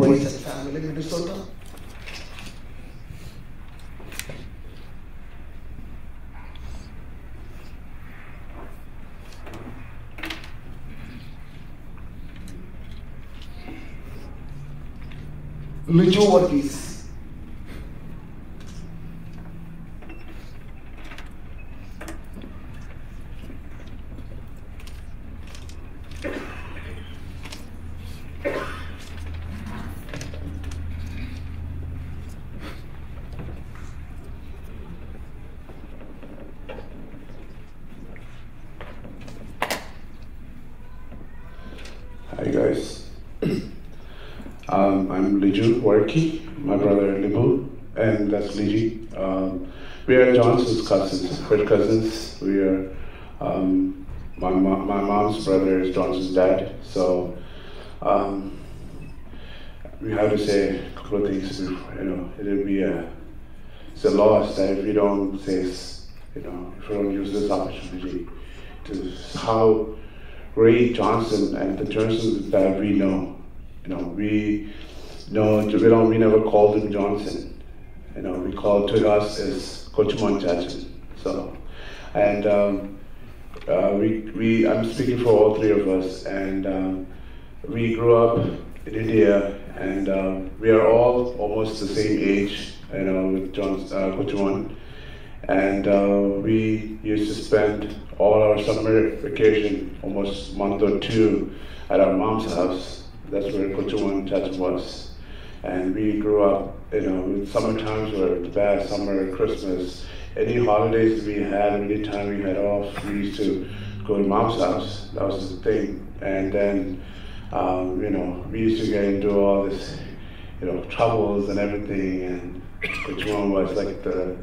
boys and family, Minnesota. Majorities. Hi guys, I'm Liju Warki, my brother Libu, and that's Liji. We are Johnson's cousins, first cousins. We are, my mom's brother is Johnson's dad, so we have to say a couple of things. It'll be it's a loss that if we don't say, if we don't use this opportunity to how Ray Johnson and the Johnsons that we know. We never called him Johnson. We called to us as Kochumon Chachan. So, and I'm speaking for all three of us, and we grew up in India, and we are all almost the same age, with Kochumon. And we used to spend all our summer vacation, almost a month or two, at our mom's house. That's where Kochumon Church was. And we grew up, with summer times were the best, summer, Christmas, any holidays we had, any time we had off, we used to go to mom's house. That was the thing. And then, we used to get into all this, troubles and everything. And Kochumon was like the,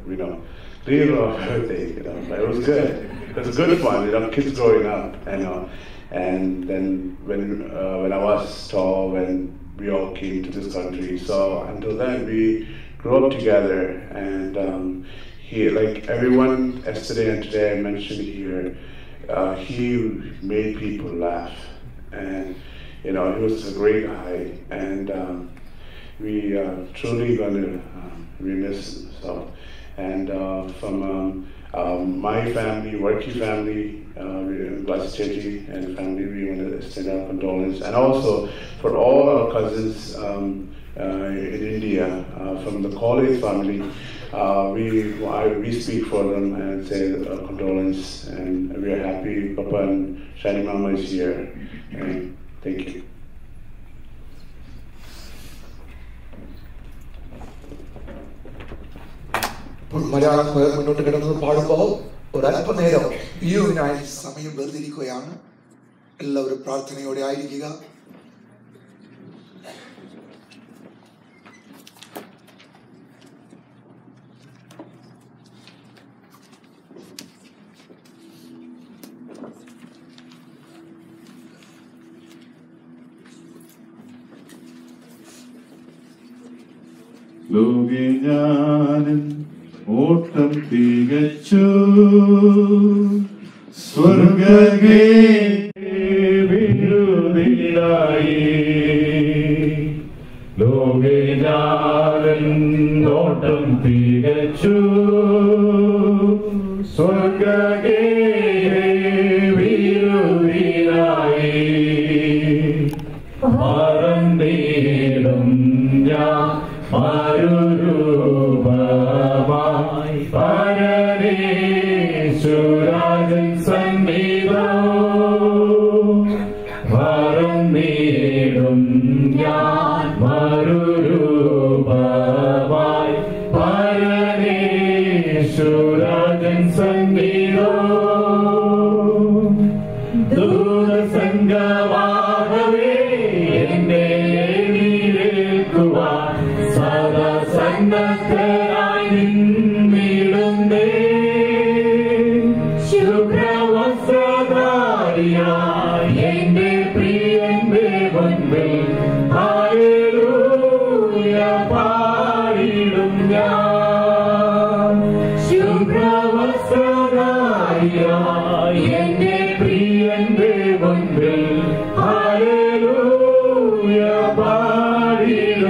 leader of everything, but it was good. It was good fun, kids growing up, and then when I was tall, when we all came to this country, so until then we grew up together, and he, like everyone yesterday and today I mentioned here, he made people laugh, and he was a great guy, and we are truly going to remiss him. So. And from my family, Warki family, Chechi and family, we want to extend our condolence. And also for all our cousins in India, from the College family, we speak for them and say condolence. And we are happy Papa and Shani Mama is here. And thank you. Malayalam മുന്നോട്ട് കിടന്നത് പാടുമ്പോൾ ഒരല്പനേരം വ്യൂവിനായി സമയം വേർതിരിക്കുകയാണ്. എല്ലാവരും പ്രാർത്ഥനയോടെ ആയിരിക്കുക. ഓട്ടം തികച്ചു സ്വർഗ്ഗേ വിരുദിനായി ലോകേ ഞാനൻ ഓട്ടം തികച്ചു സ്വർഗ്ഗേ വിരുദിനായി പറന്നേടും ഞാൻ മരുരൂപമായി പരമേശ്വരൻ സന്നിധിയിൽ പറന്നേടും ഞാൻ മരുരൂപമായി പരമേശ്വരൻ സന്നിധിയിൽ ദൂരസംഗമാകവേ എന്നെ എതിരേൽക്കുവാൻ സദാ സന്നദ്ധനായി നിന്നിടുന്നേ. ശുഭ്രവസ്ത്രധാരിയായി എന്റെ പ്രിയന്റെ മുൻപിൽ ഹല്ലേലൂയ പാടിടും ഞാൻ. ശുഭ്രവസ്ത്രധാരിയായി എന്റെ പ്രിയന്റെ മുൻപിൽ ഹല്ലേലൂയ പാടിടും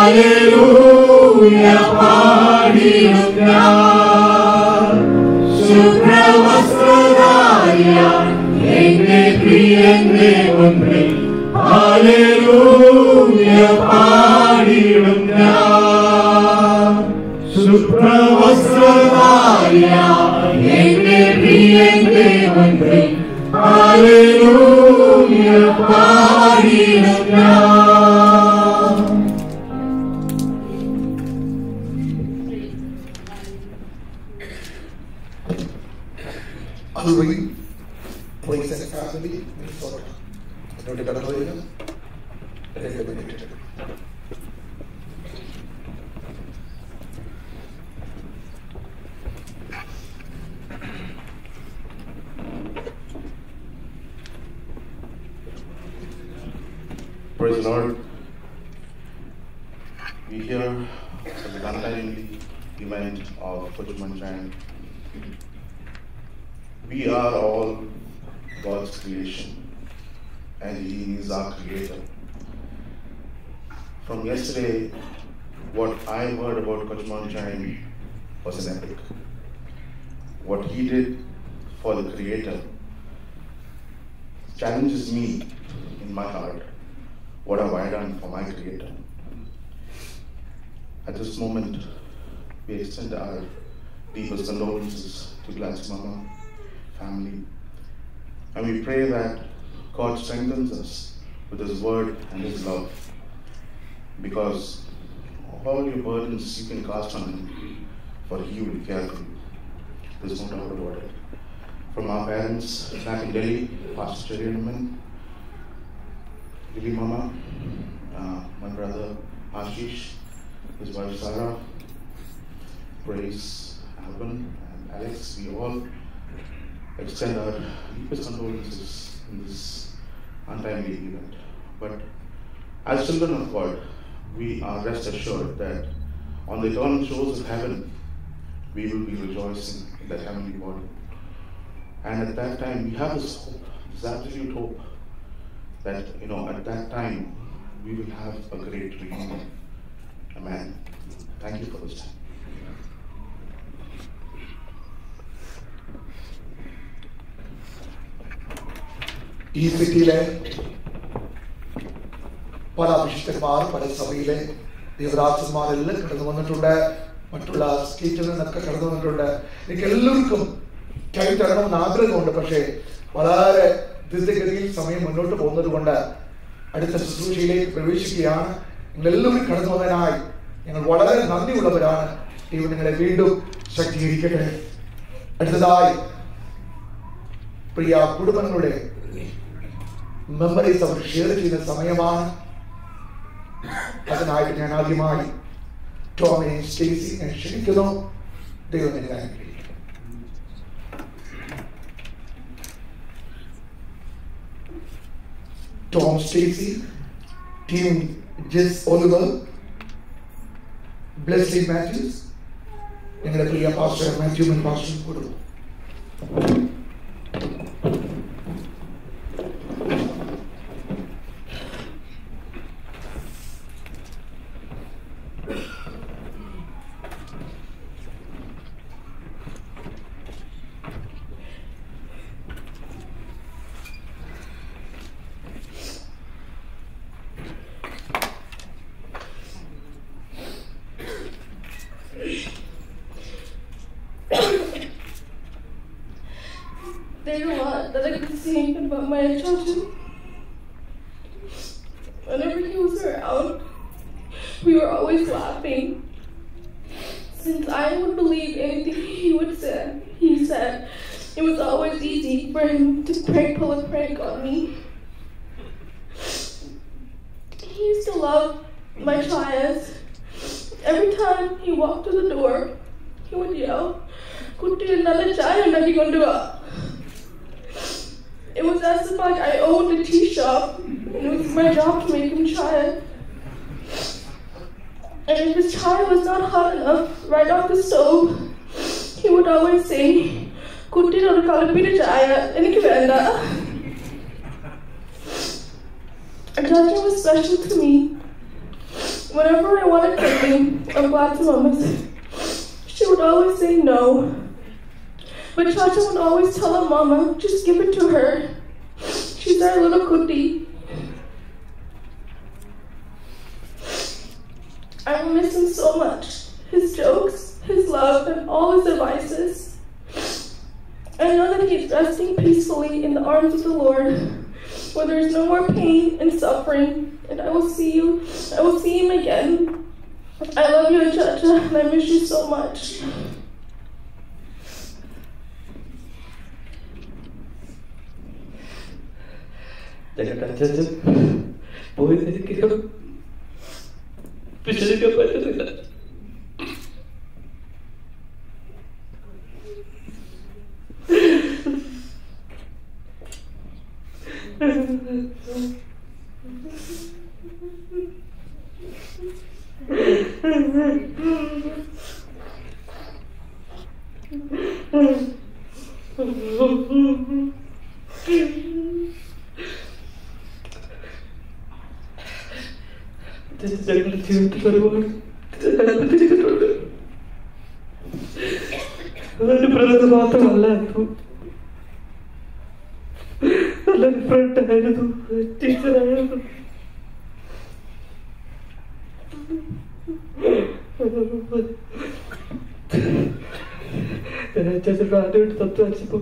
Hallelujah, എന്റെ പ്രിയന്റെ മുൻപിൽ ഹല്ലേലൂയ പാടിടും ഞാൻ. ശുഭ്രവസ്ത്രമായ എന്റെ പ്രിയന്റെ മുൻപിൽ ഹല്ലേലൂയ പാടിടും ഞാൻ. Halloween, place and family, Minnesota. Note it down. Praise the Lord. We here at the untimely event of Kuchman. We are all God's creation, and He is our Creator. From yesterday, what I heard about Kuchman was an epic. What he did for the Creator challenges me in my heart. What have I done for my Creator? At this moment, we extend our deepest condolences to Glad's Mama, family, and we pray that God strengthens us with His word and His love, because all your burdens you can cast on Him, for He will care for you. There's no doubt about it. From our parents back in Delhi, Pastor Cheriman, Lily Mama, my brother Ashish, his wife Sarah, Grace, Alvin, and Alex, we all extend our deepest condolences in this untimely event. But as children of God, we are rest assured that on the eternal shores of heaven, we will be rejoicing in that heavenly body. And at that time, we have this hope, this absolute hope, that, at that time, we will have a great reunion. Amen. Thank you for this time. ഈ സിറ്റിയിലെ പല അഭിഷിക്തന്മാർ പല സഭയിലെ ദേവദാസന്മാരെല്ലാം കടന്നു വന്നിട്ടുണ്ട്. മറ്റുള്ള സ്റ്റേറ്റിൽ നിന്നൊക്കെ കടന്നു വന്നിട്ടുണ്ട്. എനിക്ക് എല്ലാവർക്കും കൈ തരണമെന്ന് ആഗ്രഹമുണ്ട്. പക്ഷേ വളരെ ദ്രുതഗതിയിൽ സമയം മുന്നോട്ട് പോകുന്നത് കൊണ്ട് അടുത്ത ശുശ്രൂഷയിലേക്ക് പ്രവേശിക്കുകയാണ്. നിങ്ങളെല്ലാവരും കടന്നു വന്നതിനായി ഞങ്ങൾ വളരെ നന്ദിയുള്ളവരാണ്. ദൈവം നിങ്ങളെ വീണ്ടും ശക്തീകരിക്കട്ടെ. അടുത്തതായി പ്രിയ കുടുംബങ്ങളുടെ മെമ്മറീസ് അവർ ഷെയർ ചെയ്യുന്ന സമയമാണ്. അതിനായിട്ട് ഞാൻ ആദ്യമായി ടോമിനെയും സ്റ്റേസിയെ ക്ഷണിക്കുന്നു. ദൈവം നിങ്ങളെ അനുഗ്രഹിക്കട്ടെ. Tom Stacy, Team Jess Oliver, Blessed Matthews, ഞങ്ങളുടെ പ്രിയ പാസ്റ്റർ മാത്യുമൻ പാസ്റ്റർ കൊടുക്കും. There's a lot that I could say about my childhood. Whenever he was around, we were always laughing. Since I would believe anything he said, it was always easy for him to pull a prank on me. He used to love my child. Every time he walked through the door, he would yell, "Kutti another chai and kondu va." It was as if like I owned a tea shop and it was my job to make him chai. And if his chai was not hot enough right off the stove, he would always say, "Kutti oru kalapita chai enikku venda." Jaja was special to me. Whenever I wanted something of Glad's mama's, she would always say no. But Chacha would always tell her mama, just give it to her. She's our little cookie. I will miss him so much. His jokes, his love, and all his advices. I know that he's resting peacefully in the arms of the Lord, where there is no more pain and suffering, and I will see him again. I love you, Chacha, and I miss you so much. ഞങ്ങളുടെ ജീവിതത്തിൽ ഒരുപാട് അനുഭവിച്ചിട്ടുണ്ട്. അതൊരു brother മാത്രമല്ലായിരുന്നു, നല്ലൊരു ഫ്രണ്ടായിരുന്നു, ടീച്ചറായിരുന്നു. ചേച്ചൻ്റെ ആദ്യമായിട്ട് സംസാരിച്ചപ്പോൾ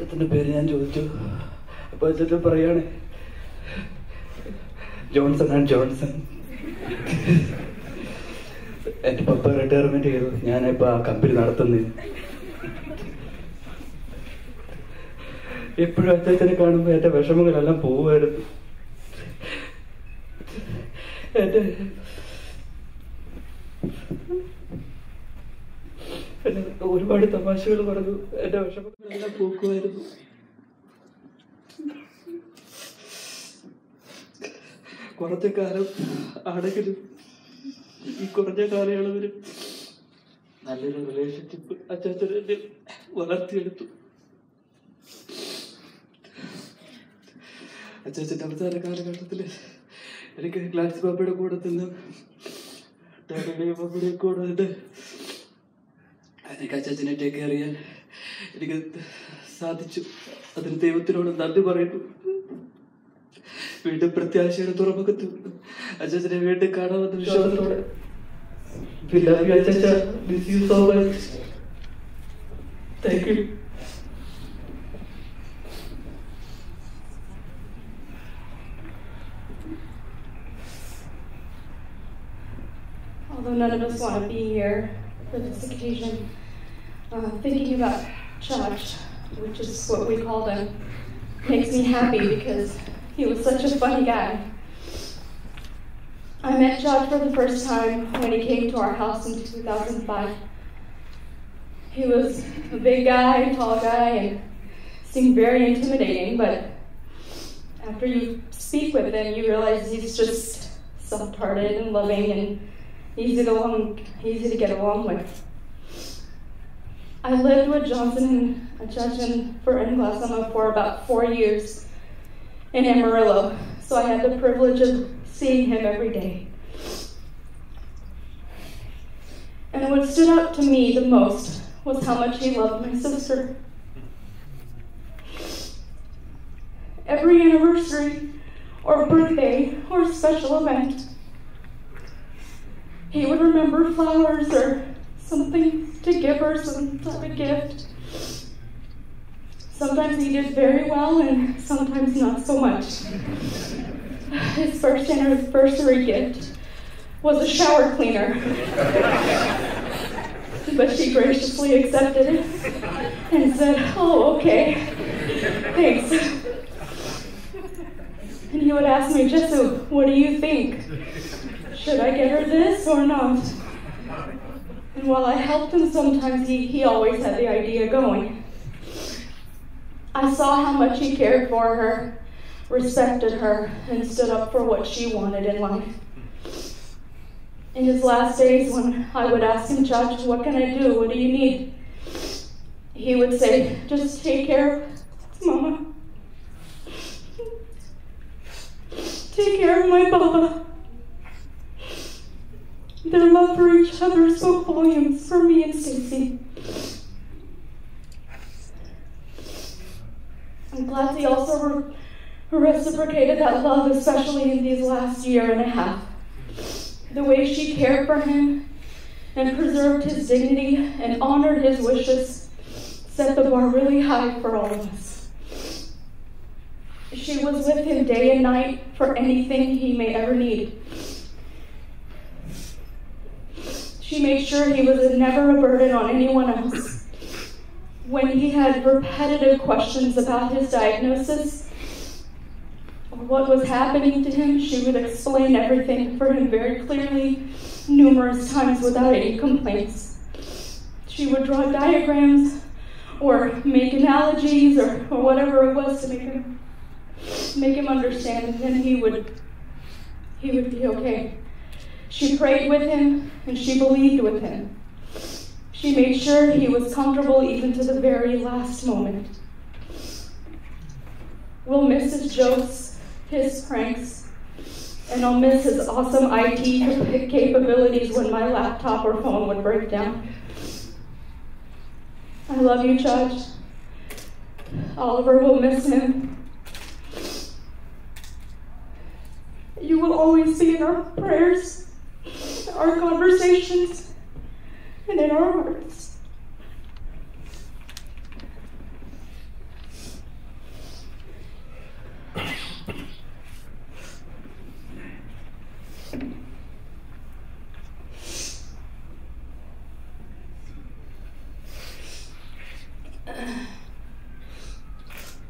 അച്ഛൻ്റെ പേര് ഞാൻ ചോദിച്ചു. അപ്പോൾ അച്ഛൻ പറയാണ് ജോൺസൺ ആൻഡ് ജോൺസൺ. എൻ്റെ പപ്പ റിട്ടയർമെന്റ് ചെയ്തു, ഞാനിപ്പോൾ ആ കമ്പനി നടത്തുന്നത്. എപ്പോഴും അച്ഛനെ കാണുമ്പോൾ എൻ്റെ വിഷമങ്ങളെല്ലാം പോവുമായിരുന്നു. എൻ്റെ ഒരുപാട് തമാശകൾ പറഞ്ഞു, എൻ്റെ വിഷമങ്ങളെല്ലാം പോക്കുമായിരുന്നു. കുറച്ച് കാലം ആണെങ്കിലും ഈ കുറഞ്ഞ കാലയളവിൽ നല്ലൊരു റിലേഷൻഷിപ്പ് അച്ഛനെ വളർത്തിയെടുത്തു. അച്ഛൻ്റെ അവസാന കാലഘട്ടത്തിൽ എനിക്ക് ക്ലാസ് പാപ്പയുടെ കൂടെ നിന്ന് പാപ്പയുടെ കൂടെ ഉണ്ട്. എനിക്ക് അച്ഛനെ ടേക്ക് കെയർ ചെയ്യാൻ എനിക്ക് സാധിച്ചു. അതിന് ദൈവത്തിനോട് നന്ദി പറയുന്നു. വീണ്ടും പ്രത്യാശയുടെ തുറമുഖത്ത് അച്ഛനെ വീണ്ടും കാണാമെന്ന വിശ്വാസത്തോടെ. Thank you. Although none of us want to be here for this occasion, thinking about Chach, which is what we called him, makes me happy because he was such a funny guy. I met Chach for the first time when he came to our house in 2005. He was a big guy, tall guy, and seemed very intimidating, but after you speak with him, you realize he's just soft-hearted and loving and easy to get along with. I lived with Johnson and Chach for Nglasama for about 4 years in Amarillo, so I had the privilege of seeing him every day. And what stood out to me the most was how much he loved my sister. Every anniversary or birthday or special event, he would remember flowers or something to give her, some type of gift. Sometimes he did very well and sometimes not so much. His first anniversary gift was a shower cleaner. But she graciously accepted it and said, "Oh, okay, thanks." And he would ask me, "Jesu, what do you think? Should I get her this or not?" And while I helped him sometimes, he always had the idea going. I saw how much he cared for her, respected her, and stood up for what she wanted in life. In his last days, when I would ask him, "Chach, what can I do? What do you need?" he would say, "Just take care of Mama. Take care of my Baba." Their love for each other spoke volumes for me and Stacy. I'm glad he also reciprocated that love, especially in these last year and a half. The way she cared for him and preserved his dignity and honored his wishes set the bar really high for all of us. She was with him day and night for anything he may ever need. She made sure he was never a burden on anyone else. When he had repetitive questions about his diagnosis or what was happening to him, she would explain everything for him very clearly, numerous times without any complaints. She would draw diagrams or make analogies or whatever it was to make him understand, and then he would be okay. She prayed with him, and she believed with him. She made sure he was comfortable even to the very last moment. We'll miss his jokes, his pranks, and I'll miss his awesome IT capabilities when my laptop or phone would break down. I love you, Judge. Oliver will miss him. You will always be in our prayers, our conversations, and in our hearts.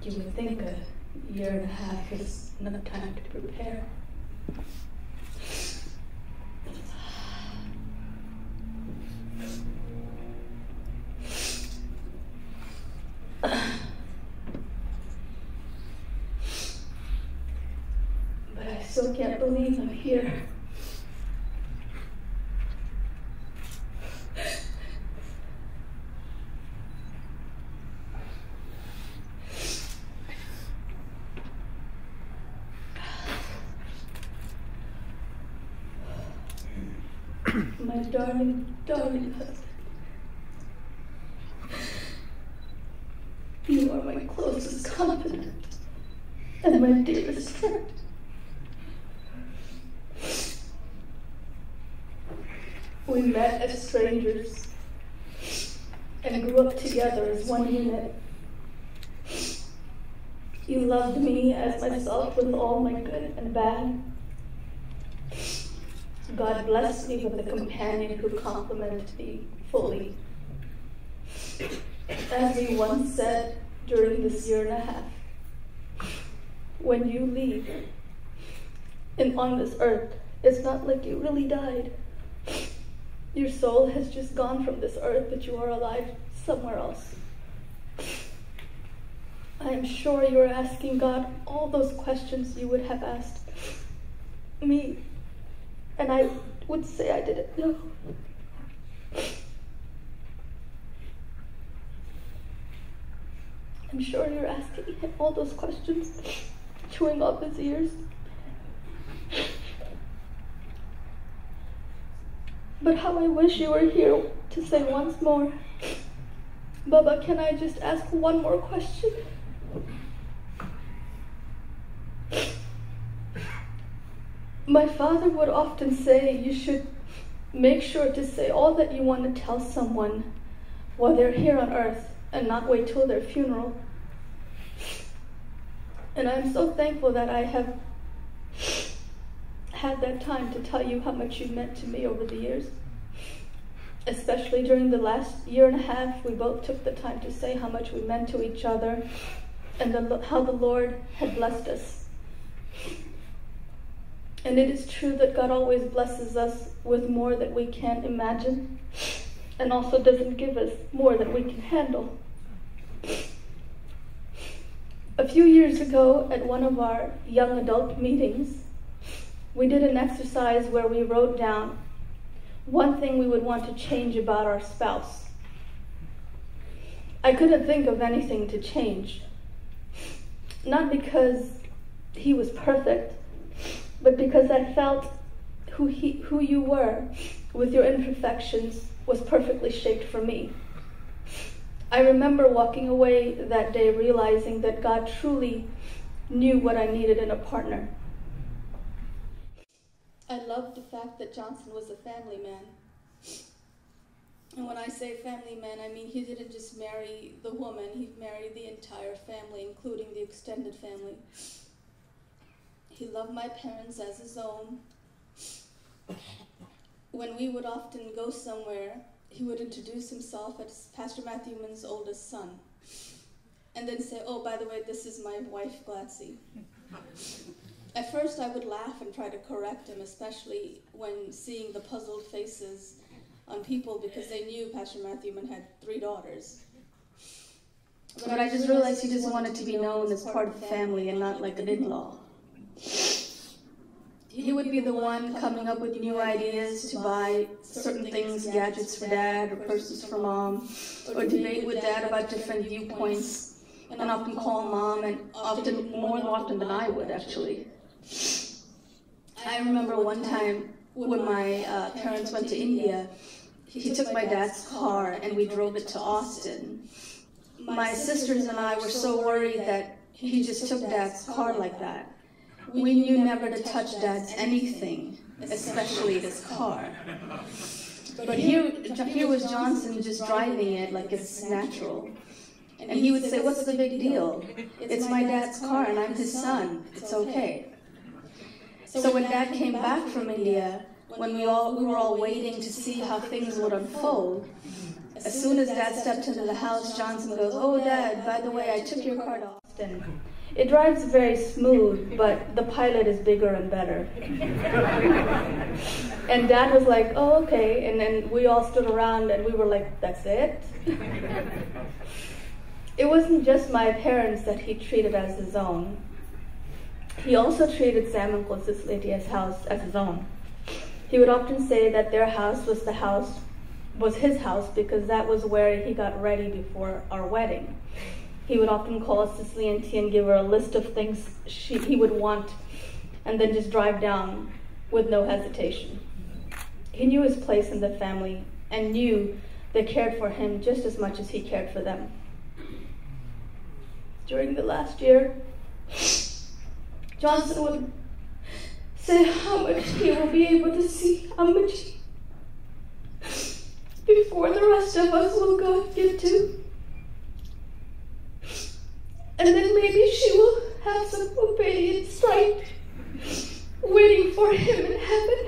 You would think a year and a half is enough time to prepare. But I still can't believe I'm here. My darling, darling husband. You are my closest confidant and my dearest friend. We met as strangers and grew up together as one unit. You loved me as myself with all my good and bad. God blessed me with a companion who complemented me fully. As we once said during this year and a half, when you leave and on this earth, it's not like you really died. Your soul has just gone from this earth, but you are alive somewhere else. I am sure you are asking God all those questions you would have asked me, and I would say I didn't know. I'm sure you're asking him all those questions, chewing off his ears. But how I wish you were here to say once more, Baba, can I just ask one more question? My father would often say you should make sure to say all that you want to tell someone while they're here on earth and not wait till their funeral. And I'm so thankful that I have had that time to tell you how much you meant to me over the years. Especially during the last year and a half, we both took the time to say how much we meant to each other and how the Lord had blessed us. And it is true that God always blesses us with more than we can imagine, and also doesn't give us more than we can handle. A few years ago, at one of our young adult meetings, we did an exercise where we wrote down one thing we would want to change about our spouse. I couldn't think of anything to change. Not because he was perfect, but because I felt who you were with your imperfections was perfectly shaped for me. I remember walking away that day realizing that God truly knew what I needed in a partner. I loved the fact that Johnson was a family man. And when I say family man, I mean he didn't just marry the woman, he married the entire family, including the extended family. He loved my parents as his own. When we would often go somewhere, he would introduce himself as Pastor Matthew Man's oldest son, and then say, "Oh, by the way, this is my wife, Gladsey." At first, I would laugh and try to correct him, especially when seeing the puzzled faces on people because they knew Pastor Matthew Man had 3 daughters. But I just realized he just wanted to be known as part of the family and not like an in-law. He would be the one coming up with new ideas to buy certain things, gadgets for Dad or purses for Mom, or debate with Dad about different viewpoints, and often call Mom, and often more often than I would, actually. I remember one time when my parents went to India, he took my dad's car and we drove it to Austin. My sisters and I were so worried that he just took Dad's car like that. We knew never to touch Dad's anything, especially his car. But here was Johnson just driving it like it's natural. And he would say, "What's the big deal? It's my dad's car and I'm his son. It's okay." So when Dad came back from India, when we were all waiting to see how things would unfold, as soon as Dad stepped into the house, Johnson goes, "Oh, Dad, by the way, I took your car to Austin. It drives very smooth, but the Pilot is bigger and better." And Dad was like, "Oh, okay." And then we all stood around and we were like, "That's it?" It wasn't just my parents that he treated as his own. He also treated Sam and Closest Lady's house as his own. He would often say that their house was his house because that was where he got ready before our wedding. He would often call Cicely and T and give her a list of things he would want, and then just drive down with no hesitation. He knew his place in the family and knew they cared for him just as much as he cared for them. During the last year, Johnson would say how much he will be able to see, how much before the rest of us will go get to. And then maybe she will have some obedient strength waiting for him in heaven.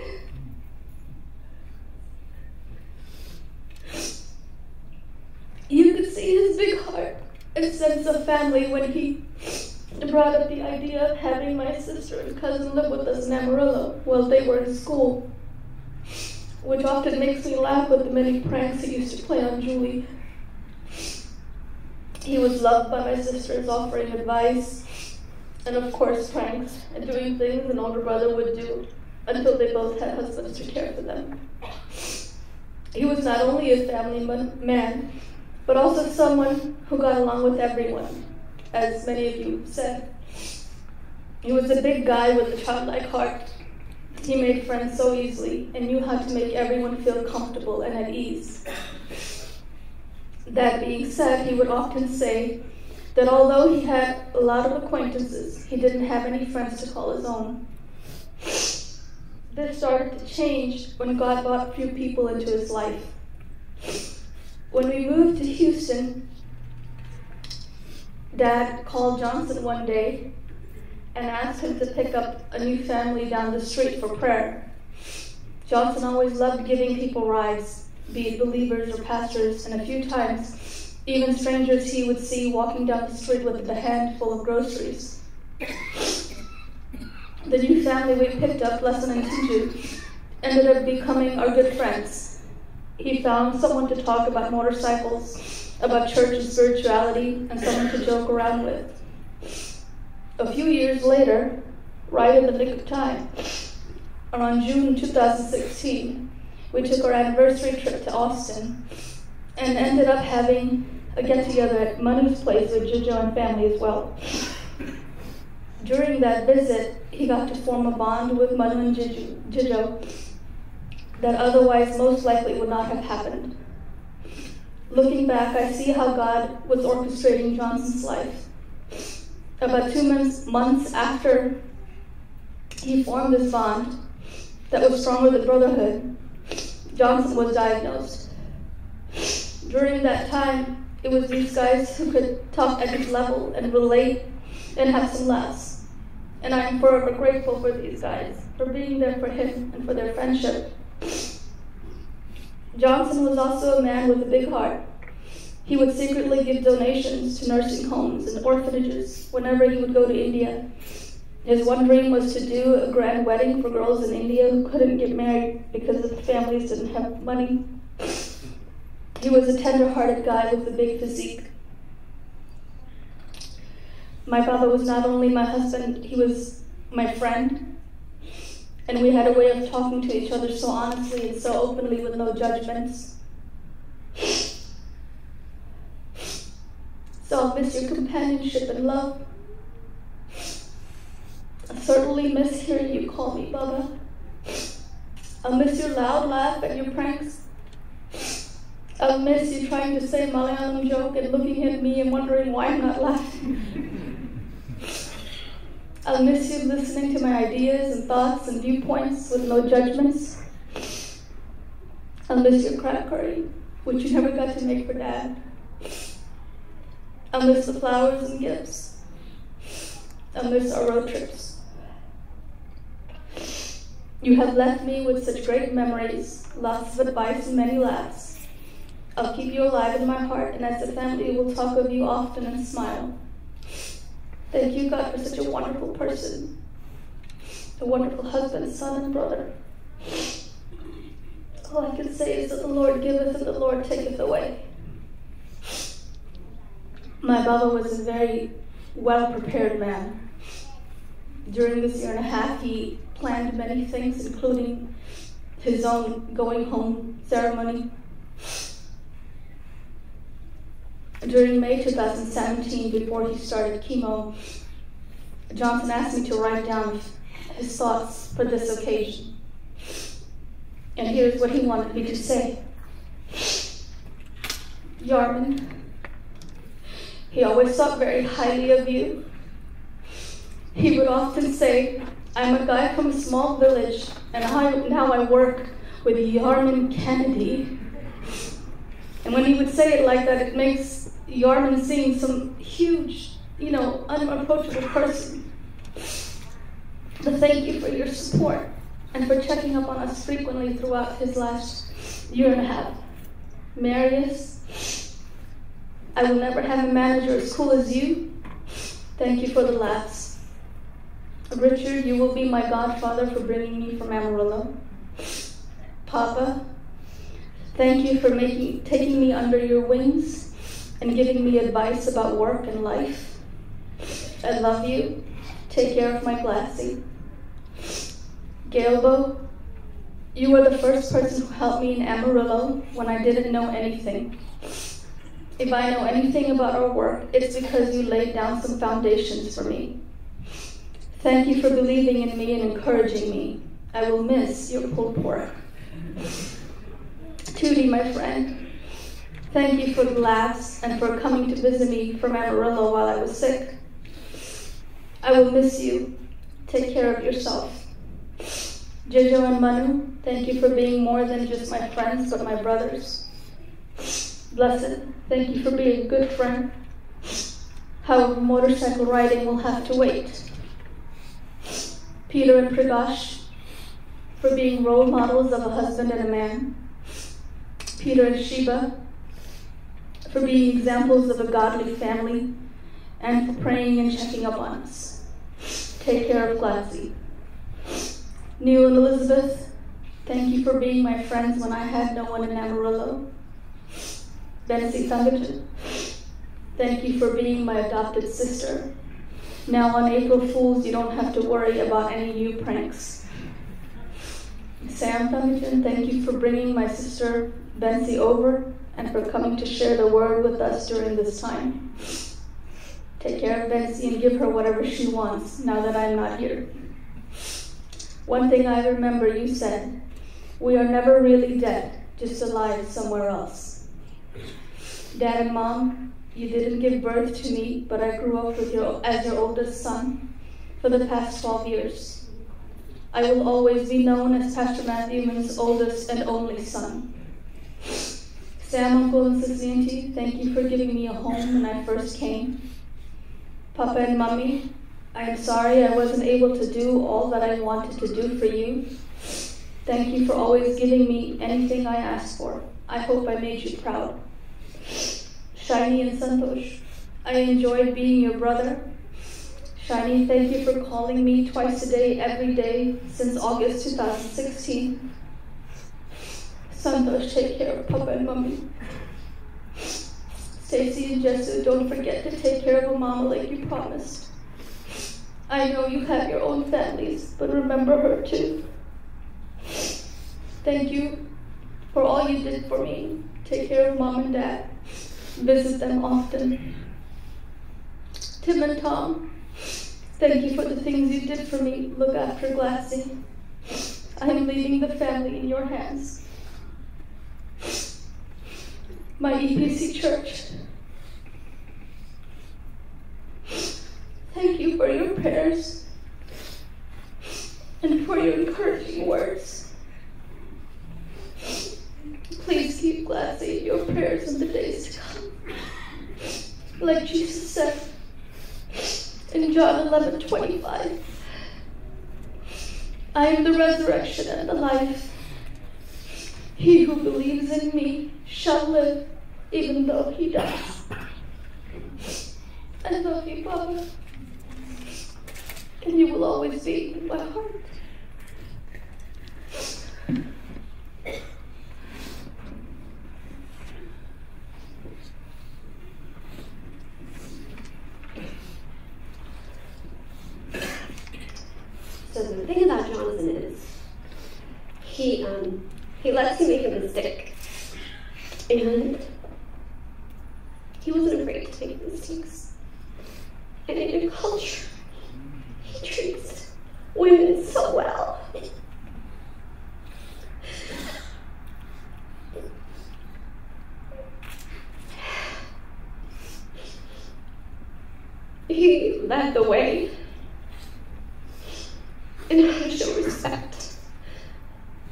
You could see his big heart and sense of family when he brought up the idea of having my sister and cousin live with us in Amarillo while they were in school, which often makes me laugh with the many pranks he used to play on Julie. He was loved by my sisters, offering advice, and of course pranks, and doing things an older brother would do until they both had husbands to care for them. He was not only a family man, but also someone who got along with everyone, as many of you said. He was a big guy with a childlike heart. He made friends so easily and knew how to make everyone feel comfortable and at ease. That being said, he would often say that although he had a lot of acquaintances, he didn't have any friends to call his own. This started to change when God brought a few people into his life. When we moved to Houston, Dad called Johnson one day and asked him to pick up a new family down the street for prayer. Johnson always loved giving people rides, be it believers or pastors, and a few times, even strangers he would see walking down the street with a handful of groceries. The new family we picked up, Lesson and Tuju, ended up becoming our good friends. He found someone to talk about motorcycles, about church and spirituality, and someone to joke around with. A few years later, right in the nick of time, around June 2016, we took our anniversary trip to Austin and ended up having a get-together at Manu's place with Jojo and family as well. During that visit, he got to form a bond with Manu and Jojo that otherwise most likely would not have happened. Looking back, I see how God was orchestrating Johnson's life. About 2 months after he formed this bond that was stronger than brotherhood, Johnson was diagnosed. During that time, it was these guys who could talk at his level and relate and have some laughs. And I'm forever grateful for these guys, for being there for him and for their friendship. Johnson was also a man with a big heart. He would secretly give donations to nursing homes and orphanages whenever he would go to India. His one dream was to do a grand wedding for girls in India who couldn't get married because the families didn't have money. He was a tender-hearted guy with a big physique. My father was not only my husband, he was my friend. And we had a way of talking to each other so honestly and so openly with no judgments. So I'll miss your companionship and love. I certainly miss hearing you call me Baba. I'll miss your loud laugh and your pranks. I'll miss you trying to say Malayalam joke and looking at me and wondering why I'm not laughing. I'll miss you listening to my ideas and thoughts and viewpoints with no judgments. I'll miss your crab curry, which you never got to make for Dad. I'll miss the flowers and gifts. I'll miss our road trips. You have left me with such great memories, lots of advice and many laughs. I'll keep you alive in my heart, and as a family we'll talk of you often and smile. Thank you, God, for such a wonderful person, a wonderful husband, son, and brother. All I can say is that the Lord giveth and the Lord taketh away. My Baba was a very well-prepared man. During this 1.5 years, he planned many things, including his own going home ceremony. During May 2017, before he started chemo, Johnson asked me to write down his thoughts for this occasion. And here's what he wanted me to say. Yarman, he always thought very highly of you. He would often say, I'm a guy from a small village, and now I work with Yarman Kennedy. And when he would say it like that, it makes Yarman seem some huge, unapproachable person. But thank you for your support and for checking up on us frequently throughout his last 1.5 years. Marius, I will never have a manager as cool as you. Thank you for the laughs. Richard, you will be my godfather for bringing me from Amarillo. Papa, thank you for taking me under your wings and giving me advice about work and life. I love you. Take care of my Glassy. Galbo, you were the first person who helped me in Amarillo when I didn't know anything. If I know anything about our work, it's because you laid down some foundations for me. Thank you for believing in me and encouraging me. I will miss your pulled pork. Tootie, my friend, thank you for the laughs and for coming to visit me from Amarillo while I was sick. I will miss you. Take care of yourself. Jojo and Manu, thank you for being more than just my friends, but my brothers. Blessed, thank you for being a good friend. However, motorcycle riding will have to wait. Peter and Prakash, for being role models of a husband and a man. Peter and Shiva, for being examples of a godly family, and for praying and checking up on us. Take care of Glassy. Neil and Elizabeth, thank you for being my friends when I had no one in Amarillo. Betsy Thungerton, thank you for being my adopted sister. Now on April Fools, you don't have to worry about any new pranks. Sam Thungerton, thank you for bringing my sister Betsy over and for coming to share the word with us during this time. Take care of Betsy and give her whatever she wants now that I'm not here. One thing I remember you said, we are never really dead, just alive somewhere else. Dad and Mom, you didn't give birth to me, but I grew up with as your oldest son for the past 12 years. I will always be known as Pastor Matt Newman's oldest and only son. Sam, Uncle, and Sissy Auntie, thank you for giving me a home when I first came. Papa and Mommy, I am sorry I wasn't able to do all that I wanted to do for you. Thank you for always giving me anything I asked for. I hope I made you proud. Shiny and Santosh, I enjoyed being your brother. Shiny, thank you for calling me twice a day, every day, since August 2016. Santosh, take care of Papa and Mommy. Stacy and Jesu, don't forget to take care of a mama like you promised. I know you have your own families, but remember her too. Thank you for all you did for me. Take care of Mom and Dad. Visit them often. Tim and Tom, thank you for the things you did for me. Look after Glassy. I am leaving the family in your hands. My EPC church, thank you for your prayers and for your encouraging words. Please keep Glassy in your prayers in the days to come. Like Jesus said in John 11:25, I am the resurrection and the life. He who believes in me shall live, even though he dies. I love you, Papa, and you will always be in my heart. So the thing about Jonathan is, he lets you make a mistake, and he wasn't afraid to make mistakes. And in a culture, he treats women so well. He led the way in how to show respect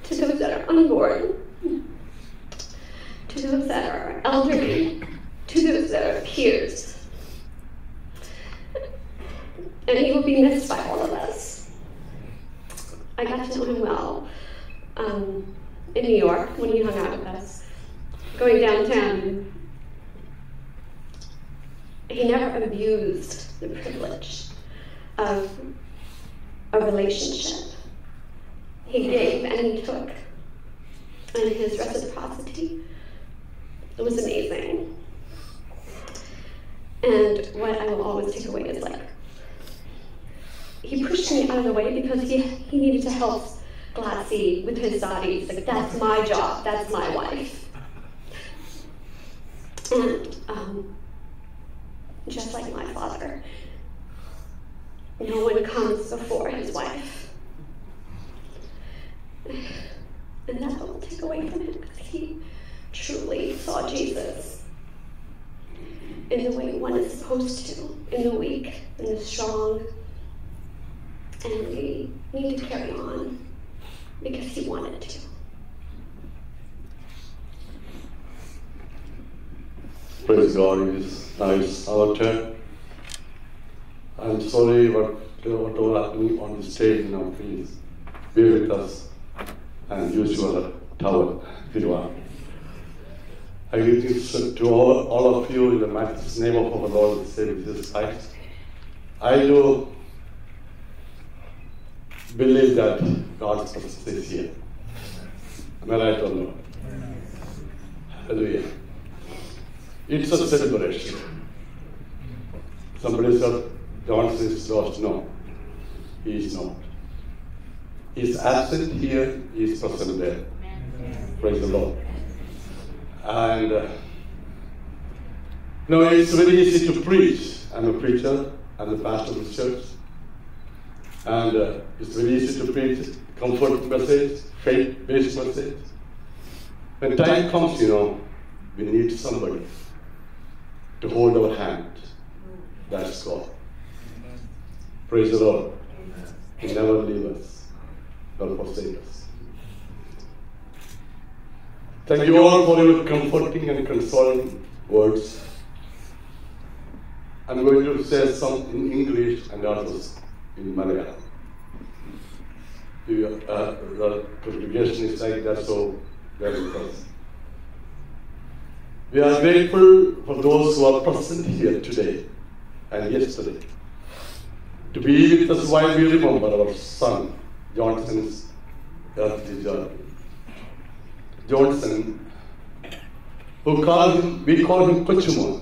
to those that are unborn, to those that are elderly, to those that are peers. And he will be missed by all of us. I got to know him well in New York when he hung out with us, going downtown. He never abused the privilege of a relationship. He gave and he took, and his reciprocity was amazing. And what I will always take away is, like, he pushed me out of the way because he needed to help Glassy with his studies. Like, that's my job, that's my wife. And just like my father, no one comes before his wife. And that's what we'll take away from him, because he truly saw Jesus in the way one is supposed to, in the weak, in the strong. And we need to carry on because he wanted to. Praise God, it is nice, our turn. I'm sorry whatever happened on the stage now, please be with us and use your towel, Virwa. I give this to all of you in the matchless name of our Lord and Savior Jesus Christ. I do believe that God's presence is here. Am I right or no? Hallelujah. It's a celebration. Somebody said, Johnson is lost. No, he is not. He is absent here, he is present there. Praise the Lord. And it's very easy to preach. I'm a preacher, I'm the pastor of the church. And it's very easy to preach comfort message, faith-based message. When time comes, we need somebody to hold our hand. That's God. Praise the Lord. He never leave us nor forsake us. Thank you all for your comforting and consoling words. I'm going to say some in English and others in Malayalam. The congregation is like that, so bear with us. We are grateful for those who are present here today and yesterday to be with us while we remember our son Johnson's earthly journey. Johnson, we call him Kochumon,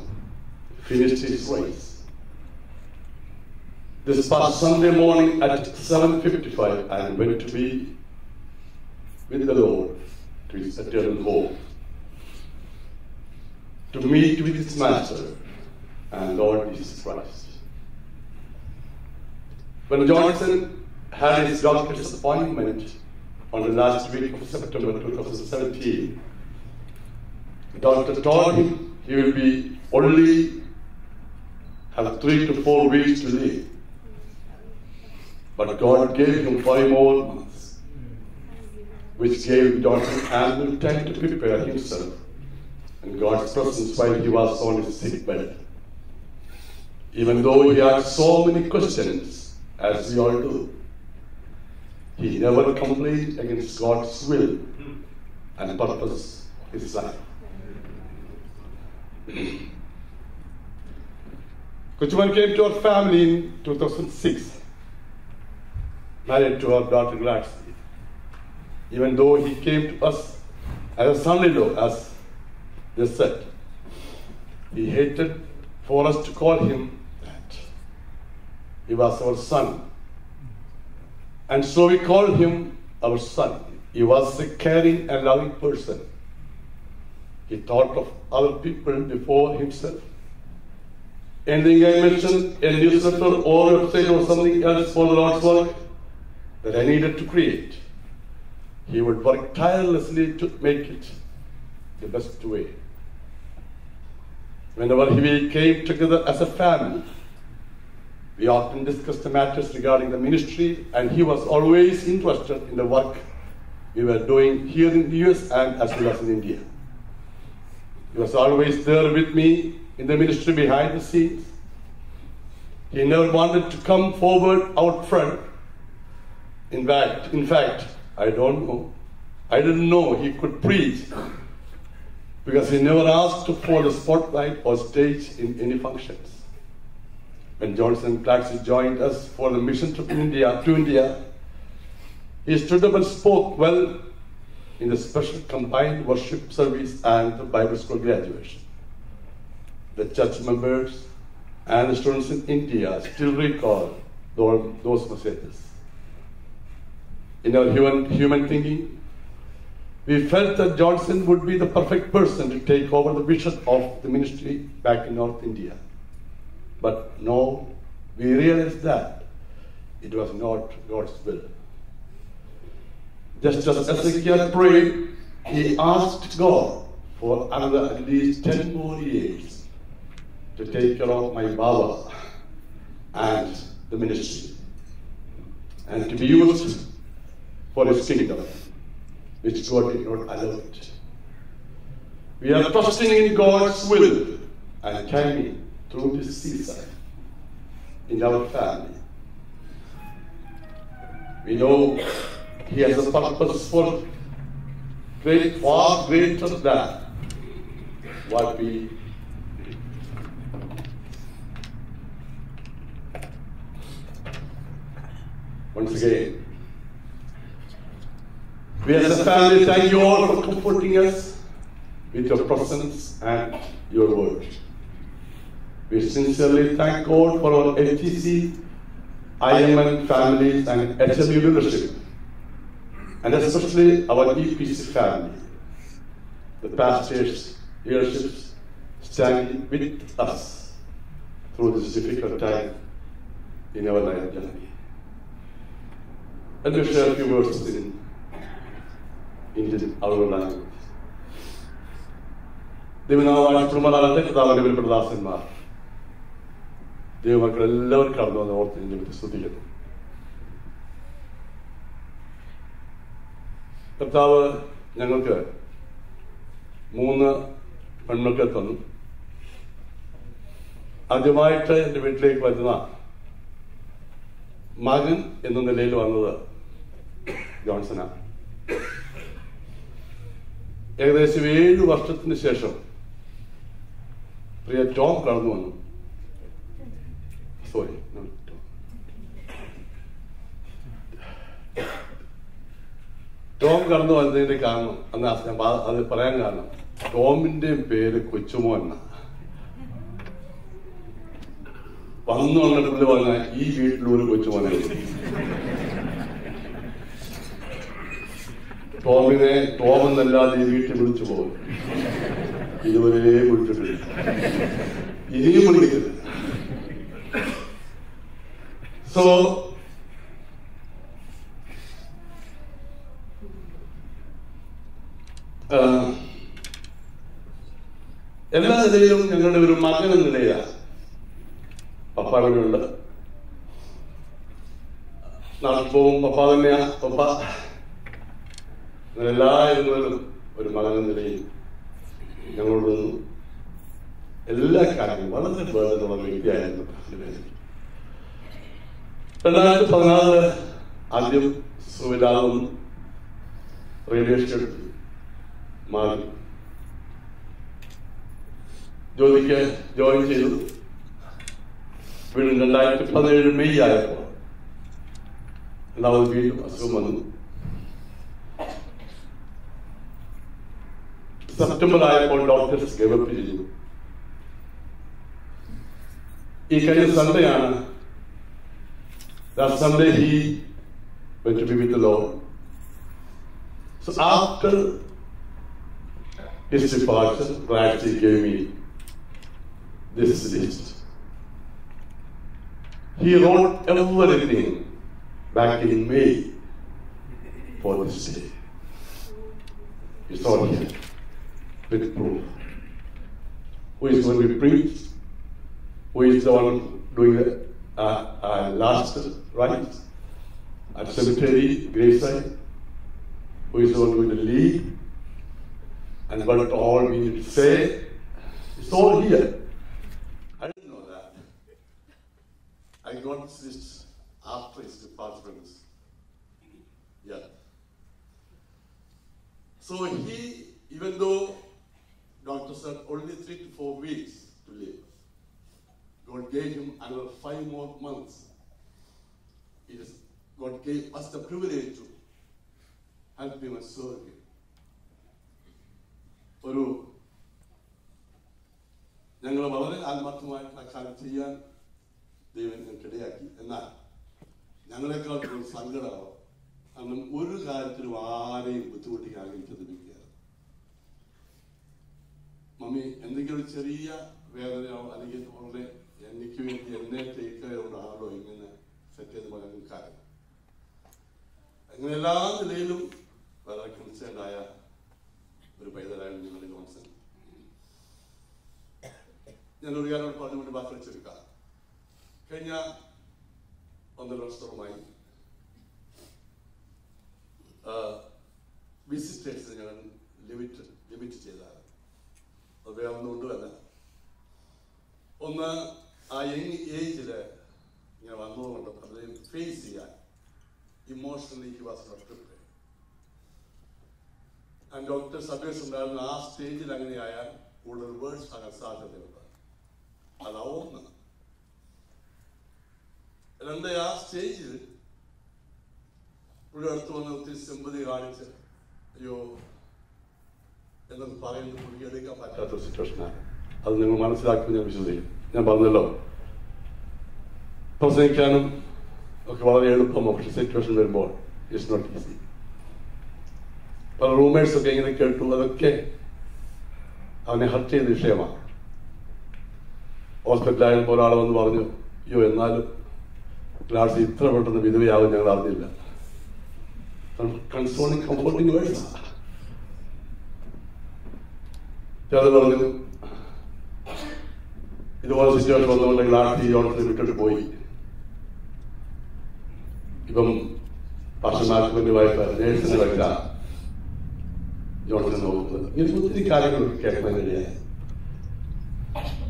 finished his race. This past Sunday morning at 7:55, I went to be with the Lord to his eternal home, to meet with his Master and Lord Jesus Christ. When Johnson had his doctor's appointment on the last week of September 2017, the doctor told him he will be only have 3 to 4 weeks to live. But God gave him 5 more months, which gave Johnson ample time to prepare himself in God's presence while he was on his sick bed. Even though he had so many questions, as we all do, he never complained against God's will and purpose of his life. Kuchuman came to our family in 2006, married to our daughter Gladys. Even though he came to us as a son-in-law, as they said, he hated for us to call him that. He was our son. And so we called him our son. He was a caring and loving person. He thought of other people before himself. Anything I mentioned, a newsletter or website or something else for the Lord's work that I needed to create, he would work tirelessly to make it the best way. Whenever we came together as a family, we often discussed the matters regarding the ministry, and he was always interested in the work we were doing here in the US and as well as in India. He was always there with me in the ministry behind the scenes. He never wanted to come forward out front. In fact, I didn't know he could preach because he never asked for the spotlight or stage in any functions. When Johnson Plaxi joined us for the mission trip to India, he stood up and spoke well in the special combined worship service and the Bible school graduation. The church members and the students in India still recall those messages. In our human thinking, we felt that Johnson would be the perfect person to take over the vision of the ministry back in North India. But no, we realized that it was not God's will. Just as Ezekiel prayed, he asked God for another at least 10 more years to take care of my Baba and the ministry, and to be used for his kingdom, which God did not allow it. We are trusting in God's will and timing through this season in our family. We know he has a purpose for far greater than what we once again. We as a family thank you all for comforting us with your presence and your word. We sincerely thank God for our HTC, IMN families and HLU leadership, and especially our EPC family, the pastors, leaderships standing with us through this difficult time in our life journey. Let me share a few words in our language. ദൈവനാമത്തെ കർത്താവിന്റെ വിലപ്പെട്ട ദാസന്മാർ, ദൈവമക്കൾ എല്ലാവരും കടന്നു വന്ന് ഓർത്ത് ദൈവത്തെ സ്തുതിക്കുന്നു. കർത്താവ് ഞങ്ങൾക്ക് 3 പെൺമക്കളെ തന്നു. ആദ്യമായിട്ട് എൻ്റെ വീട്ടിലേക്ക് വരുന്ന മകൻ എന്ന നിലയിൽ വന്നത് ജോൺസനാണ്. ഏകദേശം 7 വർഷത്തിന് ശേഷം പ്രിയ ടോം കടന്നു വന്നു. ടോം കടന്നു വന്നതിന്റെ കാരണം അന്ന് ഞാൻ അത് പറയാൻ കാരണം, ടോമിന്റെ പേര് കൊച്ചുമോൻ എന്നാണ്. വന്നു വന്നിട്ട് പറഞ്ഞാൽ ഈ വീട്ടിലൊരു കൊച്ചുമോനെ, ടോമിനെ ടോമെന്നല്ലാതെ ഈ വീട്ടിൽ വിളിച്ചു പോകും. ഇതുവരെ വിളിച്ചിട്ടില്ല, ഇനിയും വിളിക്കില്ല. സോ എല്ലാ നിലയിലും ഞങ്ങളുടെ ഒരു മകൻ എന്ന നിലയിലാണ്. പപ്പ അവിടെയുണ്ട്, നടപ്പവും പപ്പ തന്നെയാ. പപ്പ എല്ലാവരും ഒരു മകൻ എന്ന നിലയിൽ ഞങ്ങളോട് എല്ലാ കാര്യങ്ങളും വളരെ ബോധമുള്ള വ്യക്തിയായിരുന്നു. 2016 ആദ്യം സുവിലാവും റേഡിയോ സ്റ്റേഷൻ മാറി ജോലിക്ക് ജോയിൻ ചെയ്തു. വീണ്ടും 2017 മെയ് ആയപ്പോൾ രണ്ടാമത് വീണ്ടും അസുഖം വന്നു. സെപ്റ്റംബർ ആയപ്പോൾ ഡോക്ടേഴ്സ് ഗവപ്പ് ചെയ്തു. ഈ കഴിഞ്ഞ സൺഡേ ആണ്. That Sunday he went to be with the Lord. So after his departure, he gave me this list. He wrote everything back in May for this day. It's all here with proof. Who is going to be preached? Who is the one doing the last rites at cemetery, graveside? Who is the one going to lead? And what all we need to say? It's all here. I didn't know that. I got this after his department. Yeah. So he, even though doctor said only 3 to 4 weeks to live, God gave him another 5 more months. God gave us the privilege to help him and serve him. ഞങ്ങൾ വളരെ ആത്മാർത്ഥമായിട്ട് ആ കാര്യം ചെയ്യാൻ ദൈവം ഞങ്ങൾക്കിടയാക്കി. എന്നാൽ ഞങ്ങളെക്കാൾ സങ്കടമാവും. കാരണം ഒരു കാര്യത്തിലും ആരെയും ബുദ്ധിമുട്ടിക്കാൻ ആഗ്രഹിക്കാതെ, മമ്മി എന്തെങ്കിലും ഒരു ചെറിയ വേദനയോ അല്ലെങ്കിൽ വളരെ എനിക്ക് വേണ്ടി എന്നെ ടേക്ക് കെയർ കൊണ്ടാണല്ലോ ഇങ്ങനെ സെറ്റ് ചെയ്ത് പോലെ കാര്യം. അങ്ങനെ എല്ലാ നിലയിലും വളരെ കൺസേൺഡ് ആയ ഒരു പൈതലായിരുന്നു ഞങ്ങളുടെ ജോൺസൺ. ഞാനൊരു കാര്യം പറഞ്ഞുകൊണ്ട് ബാക്കി വെച്ചെടുക്കാം. കഴിഞ്ഞ 1.5 വർഷമായി വിസിറ്റേഴ്സിന് ഞങ്ങൾ ലിമിറ്റ് ചെയ്താണ്. അത് വേറെ ഒന്നുകൊണ്ടുമല്ല. ഒന്ന്, ആ യങ് ഏജില് ഇങ്ങനെ വന്നതുകൊണ്ട് പലരെയും ഫേസ് ചെയ്യാൻ emotionally he was not prepared. And doctor subjects ഉണ്ടായിരുന്ന ആ സ്റ്റേജിൽ അങ്ങനെയായാൽ കൂടുതൽ വേർഡ്സ് ആകാൻ സാധ്യതയുണ്ട്. അതാവുന്ന 2, ആ സ്റ്റേജിൽ ഇവിടെ അടുത്ത് വന്ന് ഒത്തിരി സിമ്പതി കാണിച്ച് അയ്യോ എന്നൊക്കെ പറയുന്നത് പുള്ളിയെടുക്കാൻ പറ്റാത്ത സിറ്റുവേഷനാണ്. അത് നിങ്ങൾ മനസ്സിലാക്കുമെന്ന് ഞാൻ വിശ്വസിക്കും. ഞാൻ പറഞ്ഞല്ലോ, പ്രസംഗിക്കാനും ഒക്കെ വളരെ എളുപ്പമാണ്. പക്ഷെ സിറ്റുവേഷൻ വരുമ്പോൾ ഇറ്റ്സ് നോട്ട് ഈസി. പല റൂമേഴ്സ് ഒക്കെ ഇങ്ങനെ കേട്ടു. അതൊക്കെ അവനെ ഹർട്ട് ചെയ്ത വിഷയമാണ്. ഹോസ്പിറ്റലായപ്പോൾ ഒരാൾ വന്ന് പറഞ്ഞു, അയ്യോ എന്നാലും ക്ലാസ് ഇത്ര പെട്ടെന്ന് വിധവയാവും ഞങ്ങൾ അറിഞ്ഞില്ല. Consoling comforting verse. ചിലത് പറഞ്ഞു ഇതുപോലെ സിറ്റുവേഷൻ വന്നുകൊണ്ടെങ്കിൽ ആർട്ടി ജോൺസിനെ വിട്ടിട്ട് പോയി. ഇപ്പം പാർശ്വനാഥിന്റെ വായ്പ നേഴ്സിനെ വെച്ച ജോൺസിനെ നോക്കുന്നത്. ഇങ്ങനെ ഒത്തിരി കാര്യങ്ങൾ കേൾക്കാൻ കഴിയായി.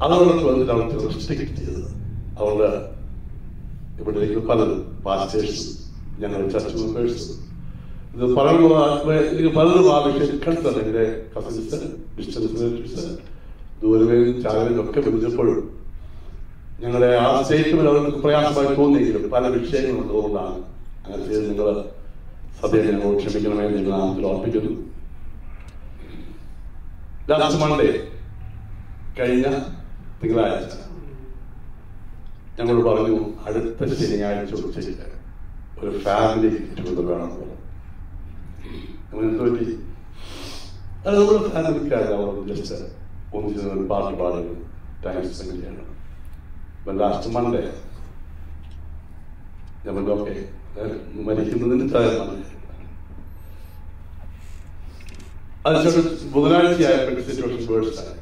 അതുകൊണ്ടൊക്കെ വന്നിട്ട് അവർ റെസ്ട്രിക്ട് ചെയ്തത്. അതുകൊണ്ട് ഇവിടെ പലരും പാസ്റ്റേഴ്സും ഞങ്ങൾ ചർച്ച മെമ്പേഴ്സും ഇത് പറയുമ്പോൾ എനിക്ക് പലരും ആ വിഷയത്തിൽ കണ്ടത്. എൻ്റെ കസിൻസ്, ഡിസ്റ്റൻസ് റിലേറ്റീവ്സ്, ദൂരവേലും ചാകലും ഒക്കെ വിളിച്ചപ്പോഴും ഞങ്ങളുടെ ആ സ്റ്റേറ്റ്മെന്റ് അവർക്ക് പ്രയാസമായി തോന്നിയെങ്കിലും പല വിഷയങ്ങളുള്ളതുകൊണ്ടാണ് അങ്ങനെ ചെയ്ത്. നിങ്ങൾ സദ്യ ഞങ്ങളോട് ക്ഷമിക്കണമെന്ന് നിങ്ങൾ നാമത്തിൽ ഓർപ്പിക്കുന്നു. ലാസ്റ്റ് മൺഡേ കഴിഞ്ഞ തിങ്കളാഴ്ച ഞങ്ങൾ പറഞ്ഞു അടുത്ത ശനിയാഴ്ച ഉച്ചയ്ക്ക് ഒരു ഫാമിലി ഗെറ്റ് വേണമെന്ന് പറഞ്ഞു. എന്തോ പറ്റി? അത് നമ്മുടെ ഫാമിലിക്കാരൻ ജസ്റ്റ് ഒന്നിച്ച് ഒരു പാട്ട് പാടി ടൈം സ്പെൻഡ് ചെയ്യണം. ലാസ്റ്റ് മൺഡേ ഞാൻ പറഞ്ഞു ഓക്കെ മരിക്കുന്നതിന് തയ്യാറാണ്. അതിനുശേഷം ബുധനാഴ്ചയായപ്പോൾ സിറ്റുവേഷൻ വേഴ്സായി.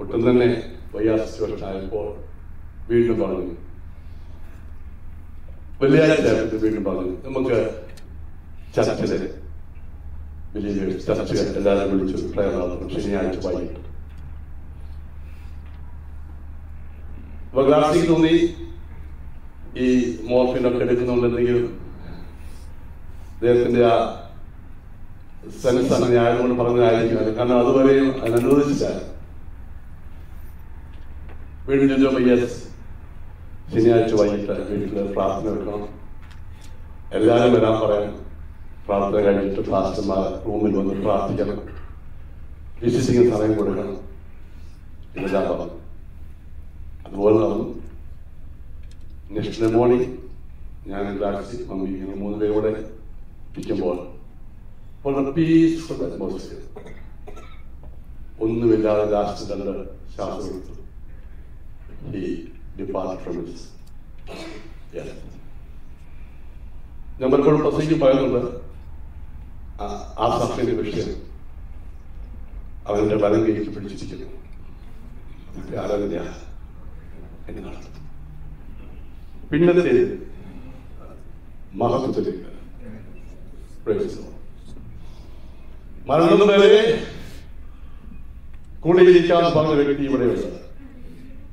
ഒട്ടും തന്നെ വയ്യാത്ത സിറ്റുവേഷൻ ആയപ്പോൾ വീണ്ടും പറഞ്ഞു. വെള്ളിയാഴ്ച ആയപ്പോൾ വീണ്ടും പറഞ്ഞു നമുക്ക് ചർച്ചിലെ വലിയ ചർച്ച എല്ലാവരും വിളിച്ചു പ്രയർ നടത്തണം ശനിയാഴ്ച വൈകിട്ട്. അപ്പൊ ഗ്ലാസിക്ക് തോന്നി ഈ മോർഫിനൊക്കെ എടുക്കുന്നുണ്ടെന്നെങ്കിലും അദ്ദേഹത്തിന്റെ ആ സെൻസ് അങ്ങനെ ആയതുകൊണ്ട് പറഞ്ഞതായിരിക്കും. കാരണം അതുവരെയും അതിനനുവദിച്ചാണ്. വീണ്ടും ചോദിച്ചപ്പോൾ യെസ് ശനിയാഴ്ച വൈകിട്ട് വീട്ടിൽ പ്രാർത്ഥന വെക്കണം, എല്ലാവരും വരാൻ പറയാം, പ്രാർത്ഥന കഴിഞ്ഞിട്ട് ഫാസ്റ്റർമാർ റൂമിൽ വന്ന് പ്രാർത്ഥിക്കണം, വിശ്വസിക്കുന്ന സമയം കൊടുക്കണം, ഇതെല്ലാം പറഞ്ഞു. അതുപോലെ നടന്നു. നെക്സ്റ്റ് മോർണിംഗ് ഞാൻ ഗ്ലാസി മമ്മി ഇങ്ങനെ 3 പേരോടെ ഇരിക്കുമ്പോൾ വളരെ പീസ്ഫുൾ അറ്റ്മോസ്ഫിയർ. ഒന്നുമില്ലാതെ ലാസ്റ്റ് 2 ശ്വാസം എടുത്തു. He departed from his death. ഞാൻ പലപ്പോഴും പ്രസംഗിക്ക് പറയുന്നുണ്ട് ആ സഫറിന്റെ വിഷയം അവന്റെ ബലം കൈക്ക് പിടിച്ചിരിക്കുന്നു. ആരാധന എന്ന് നടത്തും. പിന്നത്തെ മഹത്വത്തിലേക്ക് മരണം വരെ കൂടെയിരിക്കാന്ന് പറഞ്ഞ വ്യക്തി ഇവിടെയുണ്ട്.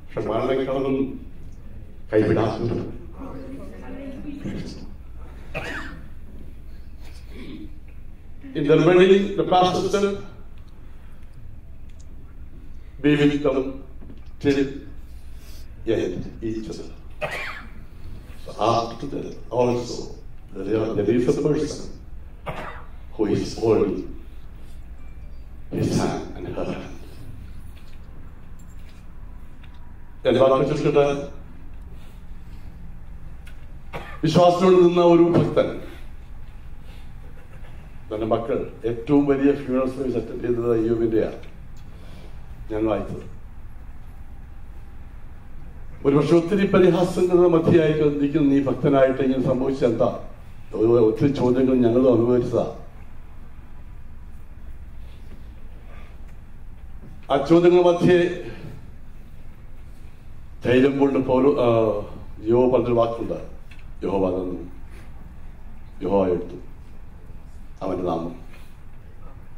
പക്ഷെ മരണങ്ങളൊന്നും കൈവിടാറുണ്ട്. In the wedding, the pastor said, be with them till end each other. So after that, also, there is a person who is holding his hand and her hand. ഞാൻ പറഞ്ഞിട്ടുണ്ട്, വിശ്വാസത്തോട് നിന്ന ഒരു ഭക്തൻ തന്റെ മക്കൾ ഏറ്റവും വലിയ ഫ്യൂണറൽ സർവീസ് അറ്റൻഡ് ചെയ്തത് അയ്യൂബിന്റെയാണ് ഞാൻ വായിച്ചത്. ഒരുപക്ഷെ ഒത്തിരി പരിഹാസങ്ങളുടെ മധ്യയായി നിൽക്കുന്ന ഈ ഭക്തനായിട്ട് ഇങ്ങനെ സംഭവിച്ചെന്താ? ഒത്തിരി ചോദ്യങ്ങൾ ഞങ്ങളും അനുഭവിച്ചതാ. ആ ചോദ്യങ്ങൾ മധ്യേ ധൈര്യം കൊണ്ട് യഹോവ പറഞ്ഞൊരു വാക്കുണ്ട്, യഹോവ തന്നു, യഹോവ എടുത്തു, അവന്റെ നാമം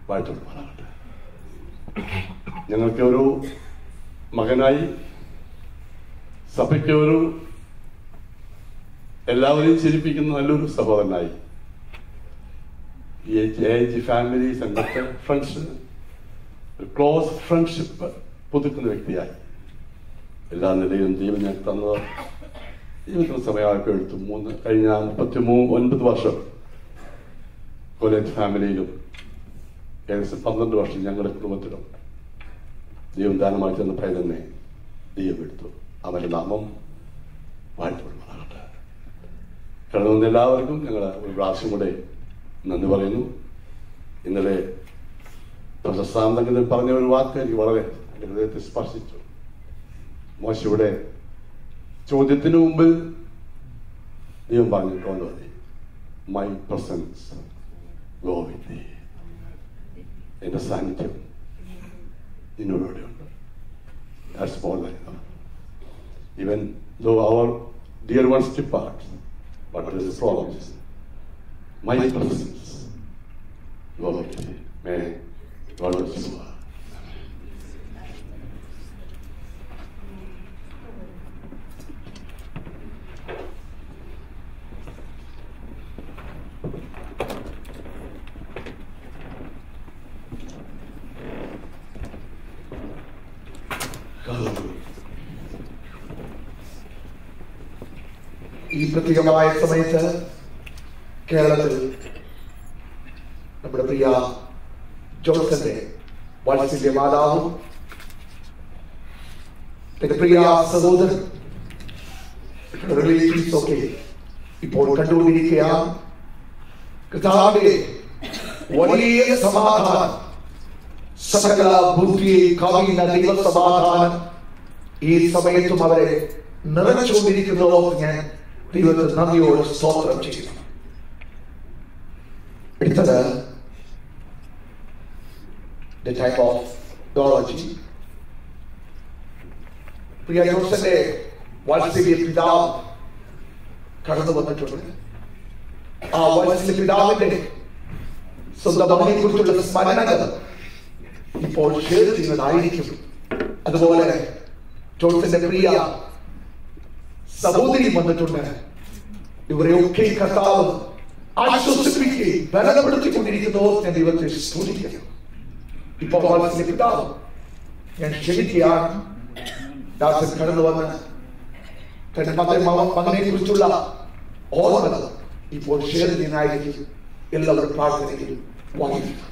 വാഴ്ത്തപ്പെടുമാറാകട്ടെ. ഞങ്ങൾക്ക് ഒരു മകനായി, സഭയ്ക്ക് ഒരു എല്ലാവരെയും ചിരിപ്പിക്കുന്ന നല്ലൊരു സഹോദരനായി, ഈ ഫാമിലീസ് ആൻഡ് ഫ്രണ്ട്സ് ഒരു ക്ലോസ് ഫ്രണ്ട്ഷിപ്പ് പുതുക്കുന്ന വ്യക്തിയായി എല്ലാ നിലയിലും ദൈവം ഞാൻ തന്നത്. ജീവിതത്തിന് സമയമായപ്പോൾ എടുത്തു. കഴിഞ്ഞ 39 വർഷം കോളേജ് ഫാമിലിയിലും ഏകദേശം 12 വർഷം ഞങ്ങളുടെ കുടുംബത്തിലും ദൈവം ദാനമായി തന്ന പൈതന്നെ ദൈവം എടുത്തു. അവന്റെ നാമം വാഴ്ത്തപ്പെടുമാറാകട്ടെ. കടന്നു വന്ന എല്ലാവർക്കും ഞങ്ങൾ ഒരു പ്രാവശ്യം കൂടെ നന്ദി പറയുന്നു. ഇന്നലെ പ്രശസ്താന്തങ്ങളിൽ പറഞ്ഞ ഒരു വാക്ക് എനിക്ക് വളരെ എൻ്റെ ഹൃദയത്തെ സ്പർശിച്ചു. മോശയുടെ ചോദ്യത്തിന് മുമ്പിൽ ദൈവം പറഞ്ഞു, കൊണ്ടുവന്നി my presence go with me, എന്റെ സാന്നിധ്യം നിന്നോടുകൂടെയുണ്ട്. That's more than enough. Even though our dear ones depart, but there is a promise. My presence, you are with me. May God bless you all. ഈ പ്രത്യേകമായ സമയത്ത് കേരളത്തിൽ നമ്മുടെ പ്രിയ ജോൺസന്റെ വാത്സല്യ മാതാവും പിന്നെ പ്രിയ സഹോദരൻ റിലേറ്റീവ്സ് ഒക്കെ ഇപ്പോൾ കണ്ടുകൊണ്ടിരിക്കുകയാണ്. കർത്താവേ, വലിയ സമാധാനം, സകല ബുദ്ധിയെ കവിയുന്ന ദൈവ സമാധാനം ഈ സമയത്തും അവരെ നിറച്ചുകൊണ്ടിരിക്കുന്നതോ ഞാൻ ദൈവത്തെ നന്ദിയോട് സ്തോത്രം ചെയ്യുന്നു. അടുത്തത് the type of theology. പ്രിയ ജോൺസന്റെ വാത്സല്യ പിതാവ് കടന്നു വന്നിട്ടുണ്ട്. ആ വാത്സല്യ പിതാവിന്റെ സ്വന്തം മകനെ കുറിച്ചുള്ള സ്മരണകൾ ഇപ്പോൾ ഷെയർ ചെയ്യുന്നതായിരിക്കും. അതുപോലെ ജോൺസന്റെ പ്രിയ സഹോദരി വന്നിട്ടുണ്ട്. ഇവരെയൊക്കെ കർത്താവ് ആശ്വസിപ്പിക്കുകയും ബലപ്പെടുത്തിക്കൊണ്ടിരിക്കുന്നു. ഞാൻ ദൈവത്തെ സ്തുതിക്കുന്നു. ഇപ്പോൾ വാത്സല്യ പിതാവ് ഞാൻ ക്ഷണിക്കുകയാണ്. ദാസൻ കടന്നു വന്ന് തന്റെ മകനെ കുറിച്ചുള്ള ഓർമ്മകൾ ഇപ്പോൾ ഷെയർ ചെയ്യുന്നതായിരിക്കും. എല്ലാവരും പ്രാർത്ഥനയിൽ വാങ്ങിക്കും.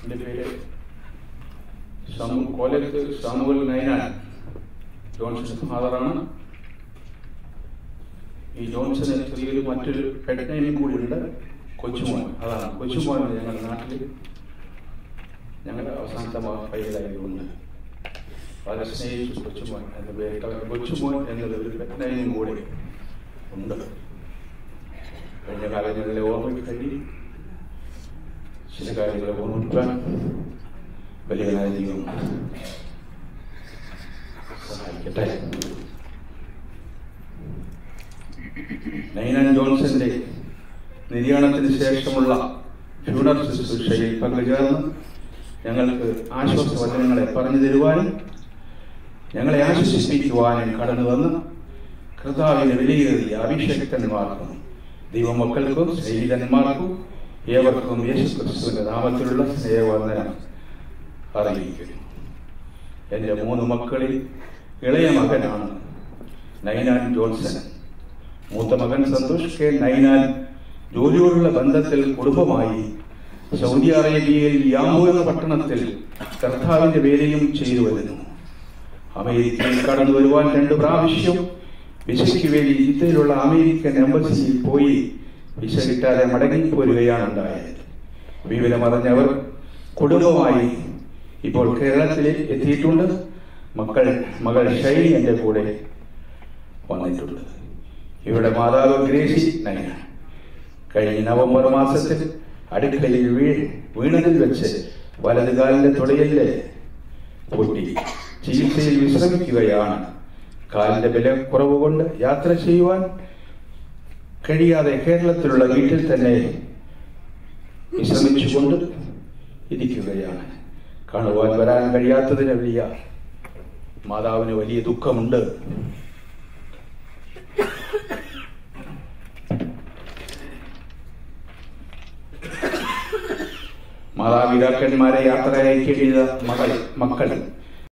എൻ്റെ പേര് കോലത്ത് സാമുവൽ നൈനാൻ, ജോൺസന്റെ ഫാദറാണ്. ഈ ജോൺസന് ചെറിയൊരു മറ്റൊരു പെട്ടെയും കൂടിയുണ്ട്, കൊച്ചുമോൻ. അതാണ് കൊച്ചുമോൻ. ഞങ്ങളുടെ നാട്ടിൽ ഞങ്ങളുടെ അവസാനത്തെ പൈതലായതുകൊണ്ട് വളരെ സ്നേഹിച്ചു കൊച്ചുമോൻ എന്ന പേര്. കൊച്ചുമോൻ എന്നത് ഒരു പെട്ടെയും കൂടി ഉണ്ട്. കഴിഞ്ഞ കാലങ്ങളിലെ ഓർമ്മയ്ക്ക് വേണ്ടി ചില കാര്യങ്ങളെ ഓർമ്മിക്കാൻ വലിയ ദൈവം സഹായിക്കട്ടെ. നൈനാൻ ജോൺസന്റെ നിര്യാണത്തിന് ശേഷമുള്ള ഫ്യൂണറൽ ശുശ്രൂഷയിൽ പങ്കുചേർന്ന് ഞങ്ങൾക്ക് ആശ്വാസവചനങ്ങളെ പറഞ്ഞു തരുവാനും ഞങ്ങളെ ആശ്വസിപ്പിക്കുവാനും കടന്നു വന്ന് കർത്താവിന്റെ വിലയേറിയ അഭിഷേകന്മാർക്കും ദൈവമക്കൾക്കും സ്നേഹിതന്മാർക്കും ഏവർക്കും യേശുക്രിസ്തുവിന്റെ നാമത്തിലുള്ള സ്നേഹവന്ദനം അറിയിക്കുന്നു. എൻ്റെ 3 മക്കളിൽ ഇളയ മകനാണ് നൈനാൻ ജോൺസൺ. മൂത്ത മകൻ സന്തോഷ് കെ നൈനാൻ ജോലിയോടുള്ള ബന്ധത്തിൽ കുടുംബമായി സൗദി അറേബ്യയിൽ യാമ്പു എന്ന പട്ടണത്തിൽ കർത്താവിന്റെ വേലയും ചെയ്തു വരുന്നു. അമേരിക്കയിൽ കടന്നു വരുവാൻ 2 പ്രാവശ്യം വിസയ്ക്ക് വേണ്ടി ജിദ്ദയിലുള്ള അമേരിക്കൻ എംബസിയിൽ പോയി വിസ കിട്ടാതെ മടങ്ങിപ്പോരുകയാണ് ഉണ്ടായത്. വിവരമറിഞ്ഞവർ കുടുംബമായി ഇപ്പോൾ കേരളത്തിൽ എത്തിയിട്ടുണ്ട്. മകൾ ഷൈനി എൻ്റെ കൂടെ വന്നിട്ടുണ്ട്. ഇവിടെ മാതാവ് ഗ്രേസി നൈനാൻ കഴിഞ്ഞ നവംബർ മാസത്തിൽ അടുക്കളയിൽ വീണതിൽ വെച്ച് വലതുകാലിന്റെ തുടയല് പൊട്ടി ചികിത്സയിൽ വിശ്രമിക്കുകയാണ്. കാലിന്റെ ബലക്കുറവ് കൊണ്ട് യാത്ര ചെയ്യുവാൻ കഴിയാതെ കേരളത്തിലുള്ള വീട്ടിൽ തന്നെ വിശ്രമിച്ചുകൊണ്ട് ഇരിക്കുകയാണ്. കാണുവാൻ വരാൻ കഴിയാത്തതിന് മാതാവിന് വലിയ ദുഃഖമുണ്ട്. മാതാപിതാക്കന്മാരെ യാത്ര അയക്കേണ്ട മക്കൾ